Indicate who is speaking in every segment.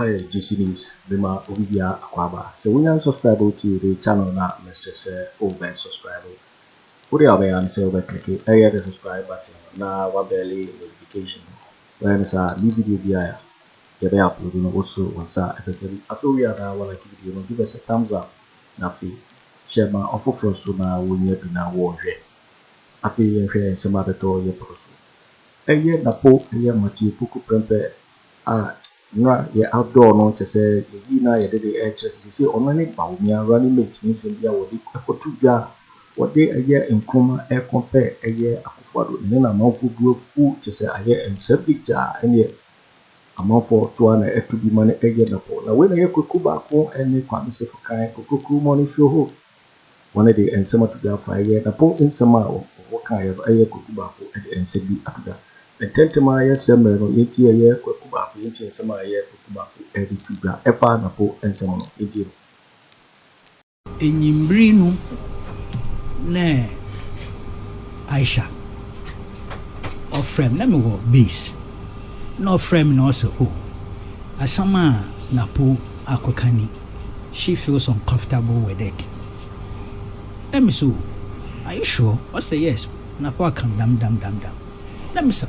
Speaker 1: why GC News, Bima Obibia Akwaba. So when you subscribe to the channel now, Mr. Say over subscribe. Put your way and say over click the subscribe button. Now what barely notification. When it's a new video via you be uploading also once effectively. After we are now like video, give us a thumbs up. Nafi share my offer for so now when you be now war here. After you hear some other door your person. Napo, Mathew, Opoku, Prempeh, ye outdoor no to say, ye na ye did the HS, only Bawumia running mates means in the award, what day a year in coma, air compare a year Akufo-Addo, and then a mouth of food to say a year and septic jar, and yet a month for 200 to be money a year Napo. Now, when I hear Baako and the Sefa Kayi, Kojo money show one day and summer to the fire, Napo in summer, what kind of a year Baako and Sebi after. And Tentama yes, summer, no, 80 a year, Kweku Annan, 80 and summer a year, Baako, every 2 gra, Efa, Napo, and summer, 80.
Speaker 2: In Yimbrino, ne, Aisha, or frame, let me go, beast. No frame, also, oh, Asama, Napo, Akwakani, she feels uncomfortable with it. Let me so, are you sure? I say yes, Napo come dam. Let me say,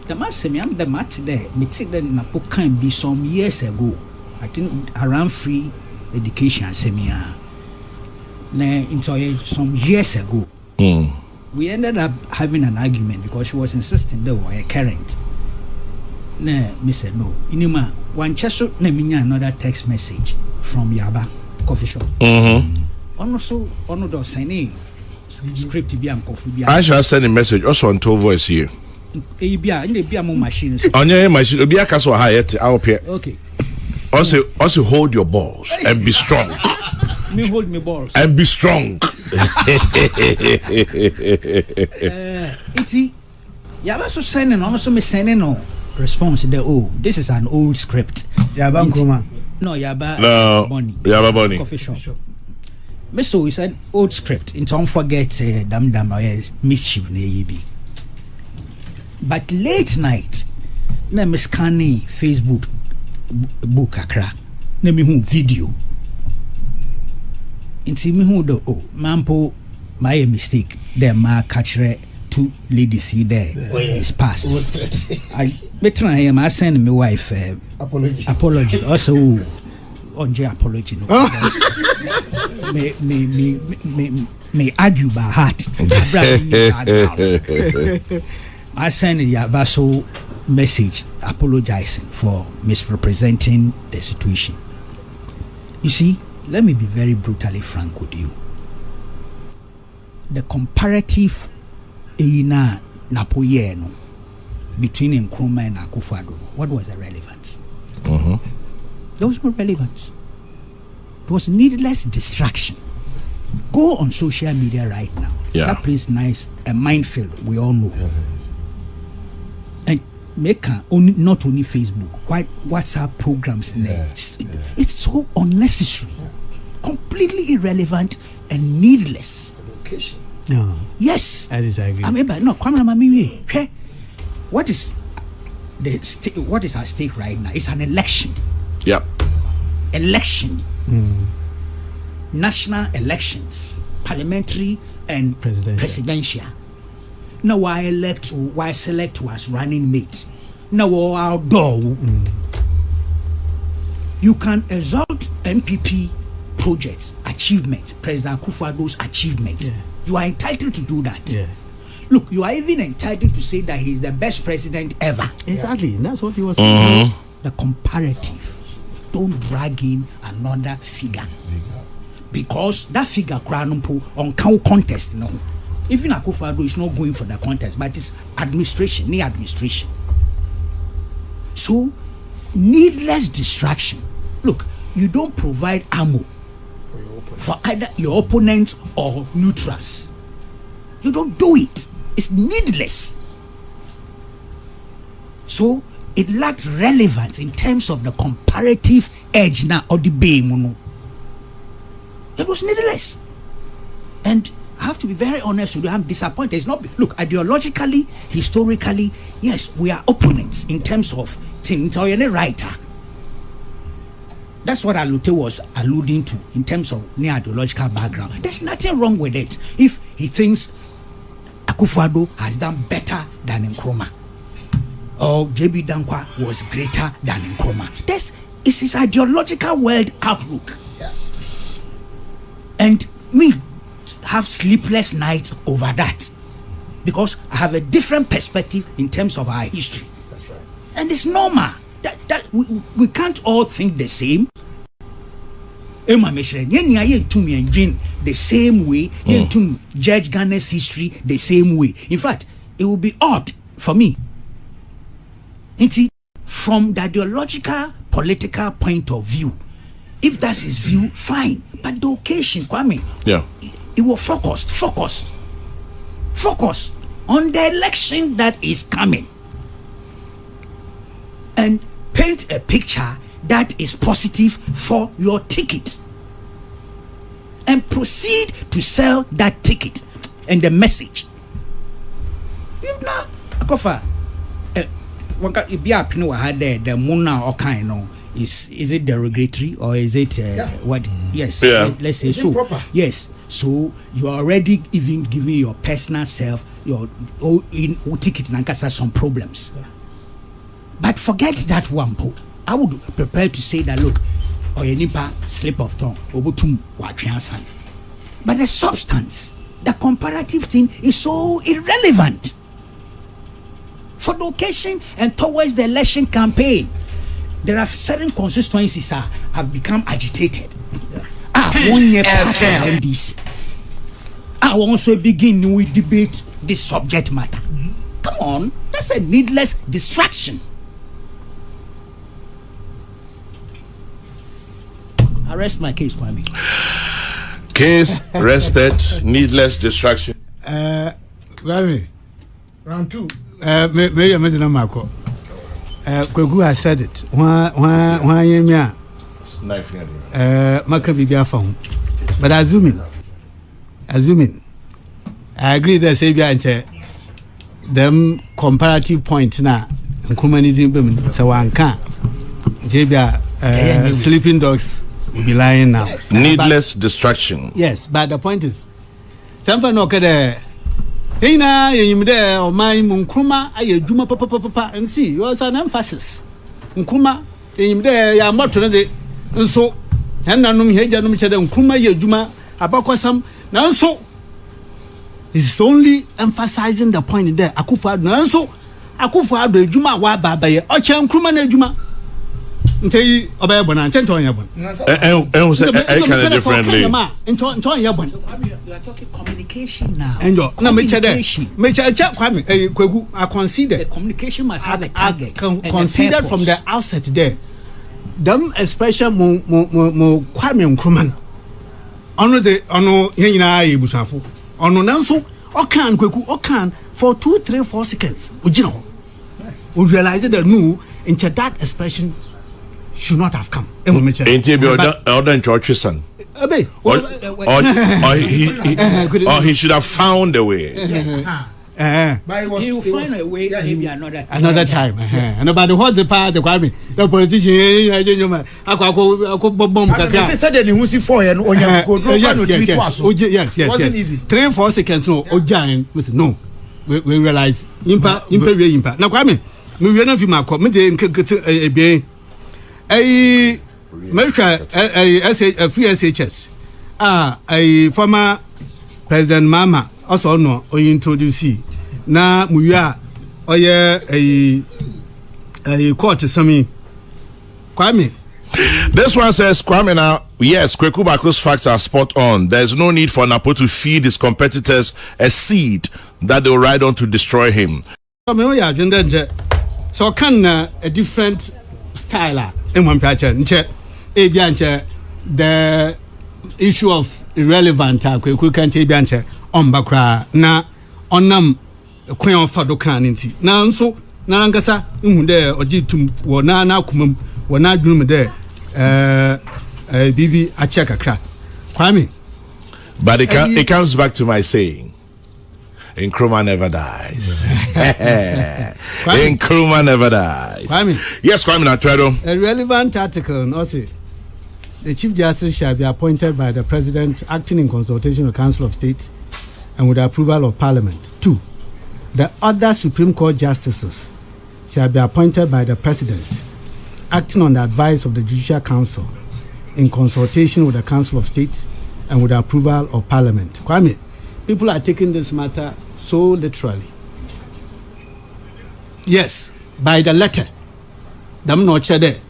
Speaker 2: the master me, I'm the mat there. Me take the Napo can be some years ago. I think around free education seminar. Into some years ago. We ended up having an argument because she was insisting they were a current. Me said no. Inima, one cheso ne minya another text message from Yaba coffee shop. Also, ono do sending script to be Kofu.
Speaker 3: I shall send a message also on tone voice here.
Speaker 2: Machine.
Speaker 3: On your machine, be a castle high out here.
Speaker 2: Okay.
Speaker 3: Also hold your balls and be strong.
Speaker 2: Me hold my balls
Speaker 3: and be strong.
Speaker 2: Also sending also me sending no response there. Oh, this is an old script.
Speaker 3: Yaba Bonnie.
Speaker 2: Coffee shop. So we said old script. And don't forget dam mischief be. But late night, na me scanning Facebook book akra. Na me hu video. Inti me hu do oh mampo my mistake. There ma catch 2 ladies here there. It's past. I better him I send my wife apology. Also on the apology no. me argue by heart. I sent a Yabaso message apologizing for misrepresenting the situation. You see, let me be very brutally frank with you. The comparative in Napoyeno between Nkrumah and Akufo-Addo, what was the relevance? There was no relevance. It was needless distraction. Go on social media right now.
Speaker 3: Yeah.
Speaker 2: That place nice, a minefield, we all know. And make not only Facebook, WhatsApp programs there. It's so unnecessary, completely irrelevant and needless.
Speaker 4: No.
Speaker 2: Yes.
Speaker 4: I disagree.
Speaker 2: I mean, but no, okay. What is at stake right now? It's an election.
Speaker 3: Yep.
Speaker 2: Election. National elections, parliamentary and presidential. Now why select was running mate. Now outdoor. You can exalt MPP projects, achievement, President Akufo-Addo's achievement.
Speaker 4: Yeah.
Speaker 2: You are entitled to do that.
Speaker 4: Yeah.
Speaker 2: Look, you are even entitled to say that he's the best president ever.
Speaker 4: Exactly. Yeah. That's what he was saying.
Speaker 2: The comparative. Don't drag in another figure. Because that figure on cow contest, no. Even Akufo-Addo is not going for the contest, but it's administration, near administration. So, needless distraction. Look, you don't provide ammo for either your opponents or neutrals. You don't do it. It's needless. So, it lacked relevance in terms of the comparative edge now or the bay. It was needless. And I have to be very honest with you, I'm disappointed. It's not, look, ideologically, historically, yes, we are opponents in terms of things or any writer. That's what Alute was alluding to in terms of near ideological background. There's nothing wrong with it if he thinks Akufo-Addo has done better than Nkrumah, or JB Dankwa was greater than Nkrumah. This is his ideological world outlook.
Speaker 5: Yeah.
Speaker 2: And me have sleepless nights over that because I have a different perspective in terms of our history.
Speaker 5: That's right.
Speaker 2: And it's normal that we can't all think the same. The same way, to judge Ghana's history the same way. In fact, it will be odd for me. From the ideological, political point of view, if that's his view, fine. But the occasion, Kwame, it will focus on the election that is coming, and paint a picture that is positive for your ticket, and proceed to sell that ticket and the message. If not, Akofa, it be up no had the mona or kind of is it derogatory or is it what? Yes, let's say so. Improper. Yes, so you are already even giving your personal self your ticket and some problems. Yeah. But forget that one, po. I would prepare to say that look, or nipa slip of tongue, obutum wachiansan. But the substance, the comparative thing is so irrelevant for the occasion and towards the election campaign. There are certain constituencies have become agitated. One year past MDC. I will also begin with debate this subject matter. Come on, that's a needless distraction. Arrest my case, Kwame.
Speaker 3: Case rested, needless distraction.
Speaker 4: Kwame.
Speaker 5: Round 2.
Speaker 4: Maybe I'm not Marco. Kweku has said it. Why am I? Maka Bibia phone. But assuming, I agree that Sabia and them comparative point now. Nkumanism, so one can't. Jabia sleeping dogs will be lying now.
Speaker 3: Needless distraction.
Speaker 4: Yes, but the point is, something no there. Hey na there or my Nkrumah aye juma papa and see you also an emphasis. Nkrumah there ya moto de nso henanum heja no chede Nkrumah ye juma abakwasam na nso is only emphasizing the point there. Akufo-Addo na nso Akufo-Addo ejuma wa baba ye o che Nkrumah na ejuma ntei obaya bona nche nton ya bona
Speaker 3: say I can differently.
Speaker 4: You are
Speaker 2: talking communication now.
Speaker 4: Enjo na me che Kwame Kweku I consider
Speaker 2: the communication must have a target
Speaker 4: consider from the outset there. Them expression mo Kwame Nkrumah ono yina ebusafo ono nanso okan Kweku okan for 2, 3, 4 seconds ojina ho we realize that no in that expression should not have come.
Speaker 3: Ain't he be order church son? Or he should have found a way.
Speaker 2: He will find a way maybe
Speaker 4: another time. And about the whole the part the Kwame, the politician,
Speaker 5: They said that he see 4 and
Speaker 4: yes.
Speaker 5: Wasn't easy.
Speaker 4: 3, 4 seconds no. No, we realize impact. Now Kwame, me we na fi makọ me dey nke free SHS former President Mahama also no introduce na muya oye court Sammy Kwame.
Speaker 3: This one says, Kwame, now, yes, Kweku Bako's facts are spot on. There's no need for Napo to feed his competitors a seed that they'll ride on to destroy him.
Speaker 4: So can a different style in one picture. The issue of irrelevant Kweku can't be on bakra na onam Queen of Fadokan inti. Na so Narangasa Umude or Jitum Wana Kumum Wana Drum there Bibi Acheka crack. Kwame.
Speaker 3: But it comes back to my saying. Nkrumah never dies. Nkrumah never dies.
Speaker 4: Kwame.
Speaker 3: Yes, Kwame Natwedo.
Speaker 4: A relevant article, no say. the Chief Justice shall be appointed by the President acting in consultation with the Council of State and with the approval of Parliament. 2. The other Supreme Court Justices shall be appointed by the President acting on the advice of the Judicial Council in consultation with the Council of State and with the approval of Parliament. Kwame, people are taking this matter so literally. Yes, by the letter. Them not there.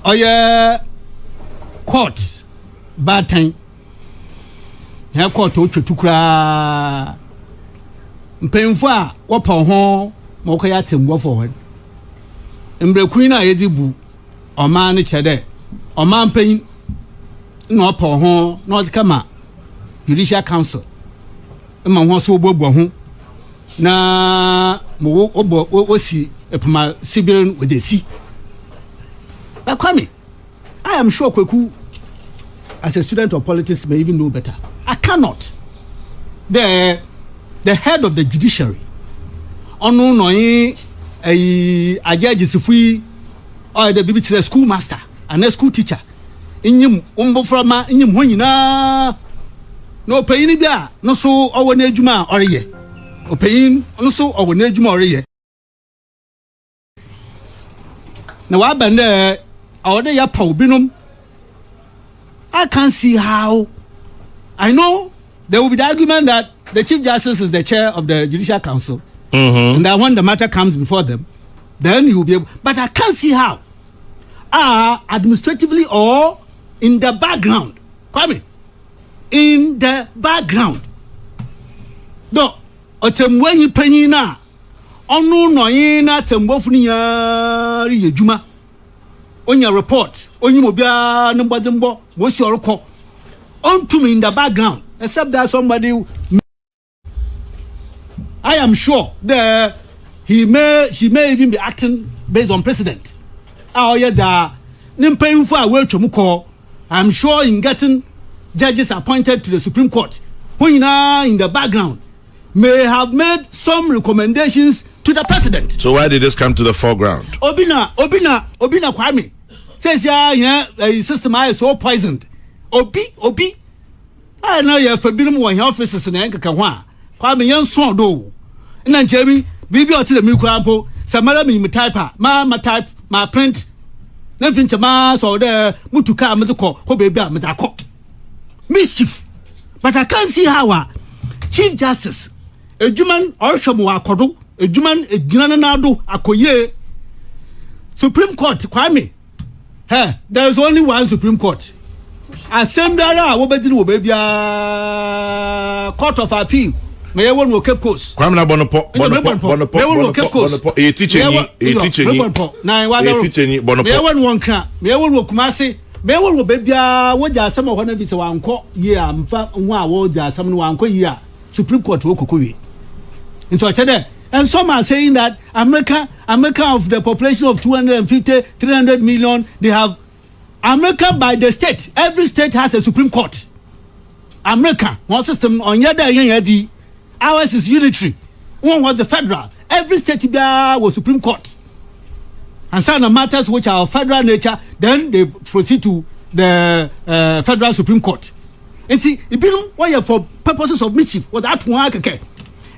Speaker 4: Oh yeah, court bad time. Here court tukura. Mpemfa wapa ho mokaya tembo forward. Mbre na yedibu oma ne chede. Oma mpem no pa ho no kama Judicial Council. Ma ho so obobo ho na mo osi epuma sibirin with the sea. But Kwame, I am sure Kweku, as a student of politics, may even know better. I cannot. The head of the judiciary, ono noi a judge sifui or the BBC schoolmaster and a school teacher. Inyim umboframa inyim honyina no payini bia no so owo na adwuma oreye. Opayin no so owo na adwuma oreye. Na wa bande awode ya paw binum. I can't see how. I know there will be the argument that the Chief Justice is the chair of the Judicial Council, and that when the matter comes before them, then you will be able. But I can't see how. Administratively or in the background. Kwame, in the background. No, otemwe yi panyina. Onu no yin na tembofu ni yari yejuma. Onya report, onyi mobia no gbadembo, wo si orukọ. Onto me in the background, except that somebody I am sure that she may even be acting based on precedent. I'm sure in getting judges appointed to the Supreme Court, who in the background may have made some recommendations to the president.
Speaker 3: So why did this come to the foreground?
Speaker 4: Obina Kwame says system is so poisoned. Obi I know you for being one officers in Ankawa. Kwame yan so do. Na Jeremy bibi o tell me kwampo samara me type ma type ma print na finche ma so there mutuka amediko ho baby amedako mischief. But I can't see how Chief Justice Ejuman Orshamo akodo Ejuman Ejina na do akoye Supreme Court Kwame. There is only one Supreme Court. Assembly wo bedini wo baby Court of Appeal. May one will keep course.
Speaker 3: Kwame na bonopo. Teaching. Na wa teaching bonopo. Me one won kan. Me one wo kumase. Me one wo bebia wo ja asem ho na bi se wanko ye amfa ho a wo ja asem no wanko ye a Supreme Court wo kokowe. Into chede. And some are saying that America of the population of 250, 300 million, they have America by the state. Every state has a Supreme Court. America, one system on yadi. Ours is unitary. One was the federal. Every state was Supreme Court. And some matters which are of federal nature, then they proceed to the federal Supreme Court. And see, it been why for purposes of mischief. What that one okay.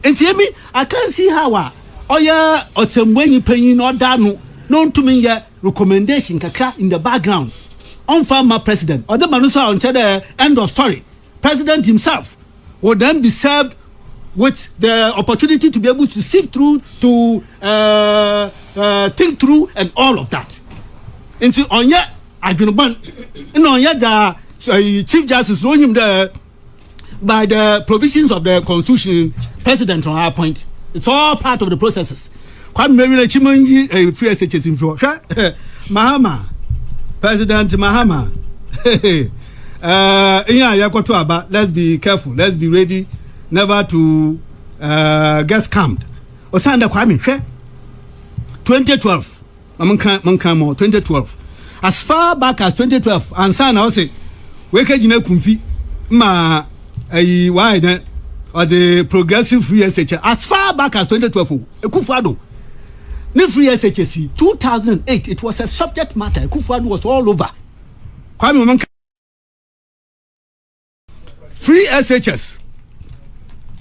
Speaker 3: And see me, I can't see how. Oh yeah, or some when you pay no dano. Known to me, recommendation kaka in the background. On former president or the manusa until the end of story. President himself would then be served with the opportunity to be able to sift through, to think through, and all of that. And so on yet, I've been born. And on yet, the Chief Justice knowing him there by the provisions of the Constitution, President on our point. It's all part of the processes. Quite maybe the Chimangi free SHS in Mahama, President Mahama. Let's be careful. Let's be ready. Never to get scammed. Osanda Kwame, 2012. 2012. As far back as 2012, and son I say, weke jine kumfi ma why or the progressive free SHS. As far back as 2012, Akufo-Addo. Ni free SHS 2008. It was a subject matter. Akufo-Addo was all over. Kwame Manka. Free SHS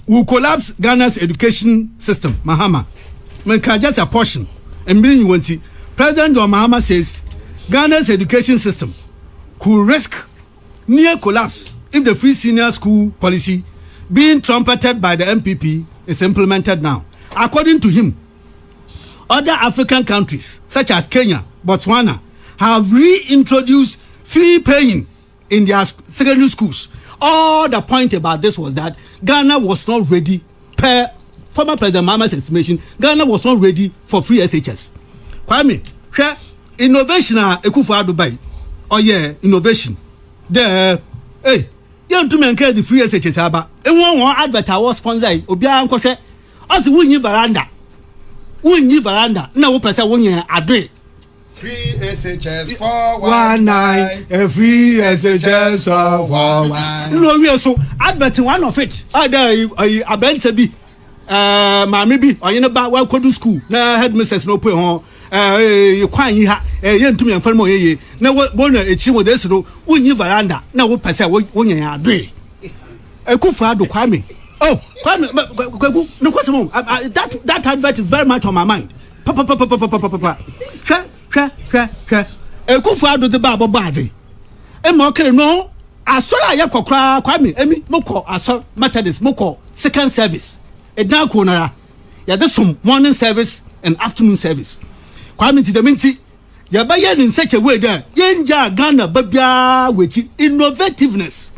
Speaker 3: will collapse Ghana's education system. Mahama. Manka just a portion. And bring you want to. President John Mahama says Ghana's education system could risk near collapse if the free senior school policy being trumpeted by the MPP is implemented now. According to him, other African countries such as Kenya, Botswana have reintroduced fee paying in their secondary schools. All the point about this was that Ghana was not ready, per former President Mahama's estimation, Ghana was not ready for free SHS. Kwame, innovation Akufo-Addo by. Oh yeah, innovation. The hey, you to encourage the free SHS aba. E won advertise sponsor obia nkwohwe. Ose wunyi veranda. Wunyi veranda. Na wo pese wonye ade.
Speaker 5: Free SHS 419.
Speaker 3: Free SHS 419. No we so advert one of it. Ada abenta bi maame bi oyene ba wa kodu school na headmistress no pay ho kwan yi ha yentumi emfa mo yeye na bona echi mo desiro unyi veranda na wo pese wonye ade Akufo-Addo Kwame. Oh Kwame Kweku no kwese that advert is very much on my mind. Papa Akufo-Addo de ba bobade e mo kere no asora ya kokra Kwame emi moko asor Methodist moko second service e dan ko nara ya de some morning service and afternoon service. Kwame ti de minti ya ba ye in such a way that yenja Ghana babia wechi innovativeness.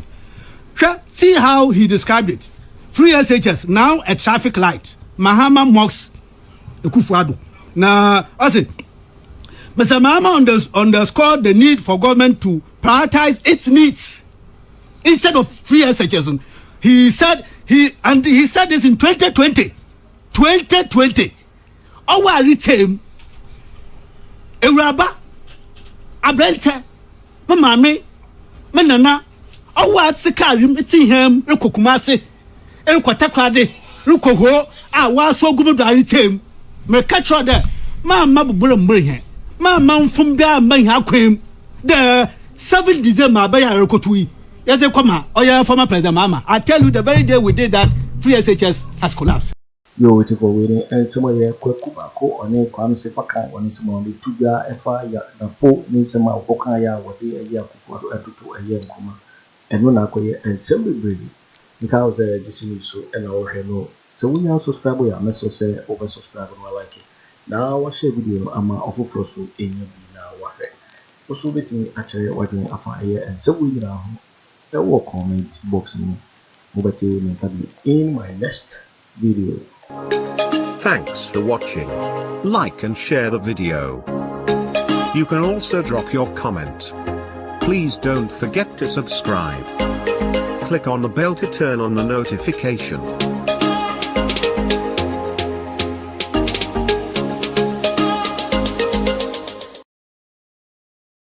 Speaker 3: See how he described it. Free SHS now a traffic light. Mahama mocks Akufo-Addo. Now, I say, Mr. Mahama underscored the need for government to prioritize its needs instead of free SHS. He said this in 2020. 2020. Our retain Euraba Abrente Mamame Menana our Tsikarim eating him Rukokumase Elquatakrade Rukoho our so good retain me catch there Mamma Burum Mamma Fumbia may have cream the 7 December by Rokotui. Yes, come oh yeah, former President Mahama. I tell you the very day we did that, free SHS has collapsed.
Speaker 1: Yo, waiting for waiting, and somewhere here, Baako on a Kwame Sefa on his morning, Tuga, Efa, Napo, Ninsama, Okaya, what they a year for a year coma, and when I call you and Sammy Brady. Because so and our hello. So we also subscribe, we are necessary over subscribe and like it. Now, watch a video, I'm awful for so in your now. Also, waiting actually working a fire and so we now. A war comment box in my next video.
Speaker 6: Thanks for watching. Like and share the video. You can also drop your comment. Please don't forget to subscribe. Click on the bell to turn on the notification.